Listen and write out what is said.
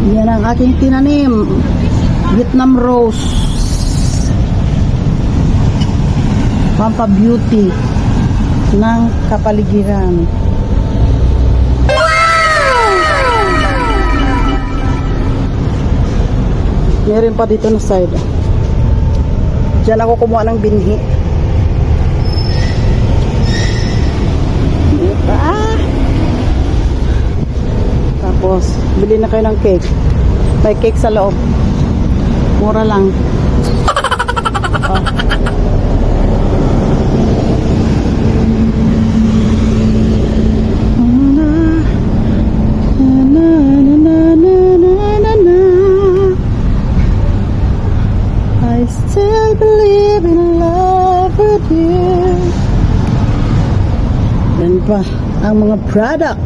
Yan ang aking tinanim. Vietnam rose. Pampa beauty ng kapaligiran. Meron pa dito na side. Diyan ako kumuha ng binhi. Diba? Tapos, bili na kayo ng cake. May cake sa loob. Mura lang. Oh. I still believe in love with you. Yan pa ang mga product